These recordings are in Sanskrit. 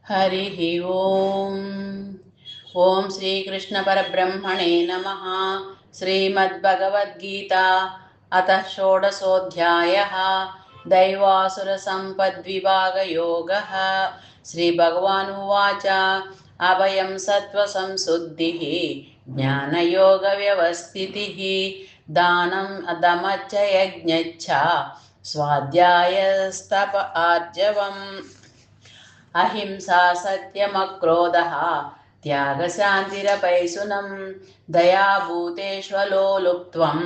हरिः ओम्। ॐ श्रीकृष्णपरब्रह्मणे नमः। श्रीमद्भगवद्गीता अतः षोडशोऽध्यायः। दैवासुरसम्पद्विभागयोगः। श्रीभगवानुवाच अभयं सत्त्वसंशुद्धिः ज्ञानयोगव्यवस्थितिः दानं दमश्च यज्ञश्च स्वाध्यायस्तप आर्जवम् अहिंसा सत्यमक्रोधः त्यागशान्तिरपैशुनं दयाभूतेष्वलोलुप्त्वं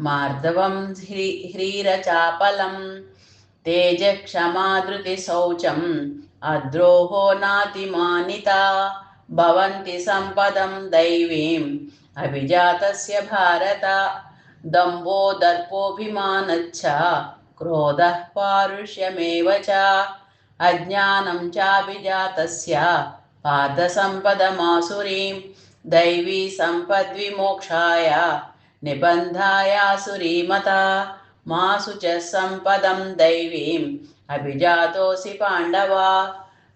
मार्दवं ह्रीरचापलं तेजक्षमा धृतिशौचम् अद्रोहो नातिमानिता भवन्ति सम्पदं दैवीम् अभिजातस्य भारत दम्भो दर्पोऽभिमानश्च क्रोधः पारुष्यमेव च अज्ञानं चाभिजातस्य पादसम्पदमासुरीं दैवी सम्पद्विमोक्षाय निबन्धायासुरीमता मासु च सम्पदं दैवीम् अभिजातोऽसि पाण्डवा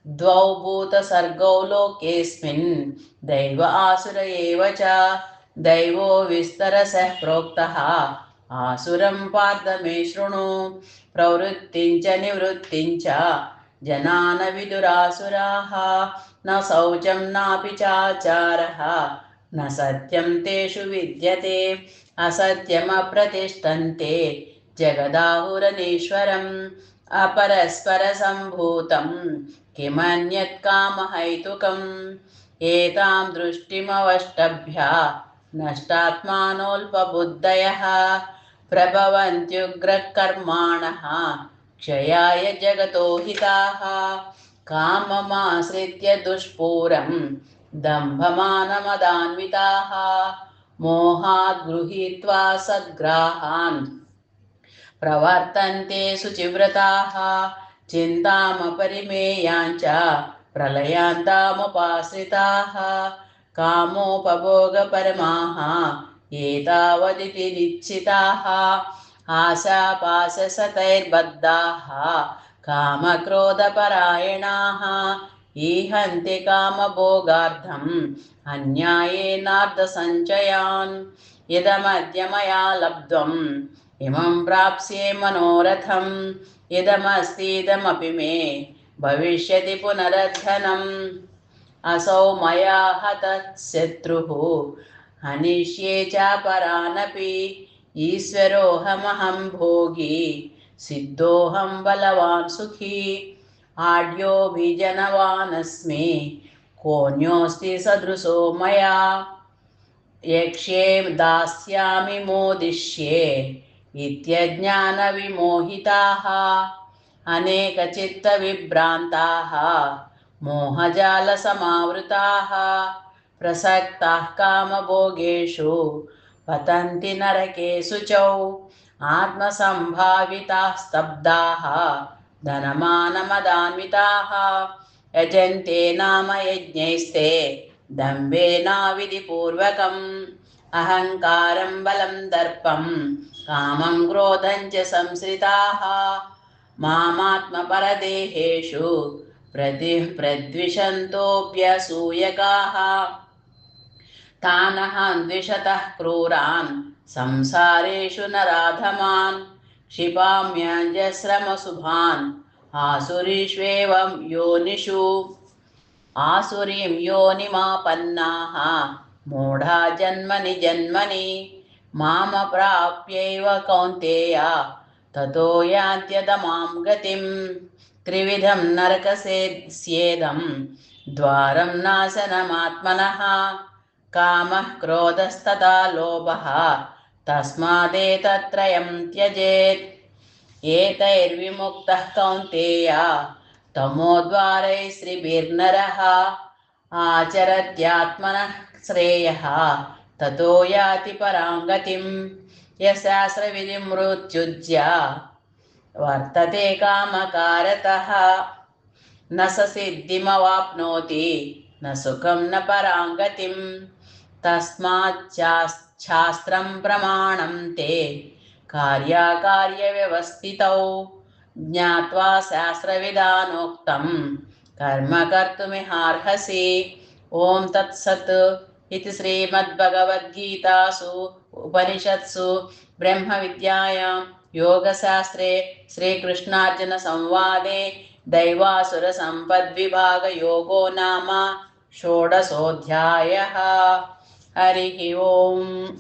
द्वौ भूतसर्गौ लोकेऽस्मिन् दैव आसुर एव च दैवो विस्तरसः प्रोक्तः आसुरं पार्थ मे शृणु प्रवृत्तिं च निवृत्तिं च जनान विदुरासुराः न शौचं नापि चाचारः न सत्यं तेषु विद्यते असत्यमप्रतिष्ठन्ते जगदाहुरनीश्वरम् अपरस्परसम्भूतं किमन्यत् कामहैतुकम् एतां दृष्टिमवष्टभ्य नष्टात्मानोऽल्पबुद्धयः प्रभवन्त्युग्रकर्माणः क्षयाय जगतो हिताः काममाश्रित्य दुष्पूरं दम्भमानमदान्विताः मोहात् गृहीत्वा सद्ग्राहान् प्रवर्तन्ते शुचिव्रताः चिन्तामपरिमेयाञ्च प्रलयान्तामुपाश्रिताः कामोपभोगपरमाः एतावदिति निश्चिताः आशापाशशतैर्बद्धाः कामक्रोधपरायणाः ईहन्ति कामभोगार्थम् अन्यायेनार्धसञ्चयान् इदमद्य मया लब्ध्वम् इमं प्राप्स्ये मनोरथम् इदमस्तीदमपि मे भविष्यति पुनरुत्थनम् असौ मया हतः शत्रुः हनिष्ये च परानपि ईश्वरोऽहमहं भोगी सिद्धोऽहं बलवान् सुखी आढ्योऽभिजनवानस्मि कोऽन्योऽस्ति सदृशो मया यक्ष्ये दास्यामि मोदिष्ये इत्यज्ञानविमोहिताः अनेकचित्तविभ्रान्ताः मोहजालसमावृताः प्रसक्ताः कामभोगेषु पतन्ति नरकेषु च आत्मसम्भाविताः स्तब्धाः धनमानमदान्विताः यजन्ते नाम यज्ञैस्ते दम्भेनाविधिपूर्वकम् अहङ्कारं बलं दर्पं कामं क्रोधं च संश्रिताः मामात्मपरदेहेषु प्रद्विषन्तोऽभ्यसूयकाः तानहं द्विषतः क्रूरान् संसारेषु नराधमान् क्षिपाम्यजस्रमशुभान् आसुरीष्वेवं योनिषु आसुरीं योनिमापन्नाः मूढा जन्मनि जन्मनि मामप्राप्यैव कौन्तेय ततो यान्त्यधमां गतिं त्रिविधं नरकस्येदं द्वारं नाशनमात्मनः कामः क्रोधस्तथा लोभः तस्मादेतत्त्रयं त्यजेत् एतैर्विमुक्तः कौन्तेय तमोद्वारैस्त्रिभिर्नरः आचरत्यात्मनः श्रेयः ततो याति परां गतिं यशास्त्रविधिं मृत्युज्य वर्तते कामकारतः न स सिद्धिमवाप्नोति न सुखं न परां गतिं तस्माच्छास्त्रं प्रमाणं ते कार्याकार्यव्यवस्थितौ ज्ञात्वा शास्त्रविधानोक्तं कर्म कर्तुमिहार्हसि। ॐ तत्सत् इति श्रीमद्भगवद्गीतासु उपनिषत्सु ब्रह्मविद्यायां योगशास्त्रे श्रीकृष्णार्जुनसंवादे दैवासुरसम्पद्विभागयोगो नाम षोडशोऽध्यायः। हरिः ओम्।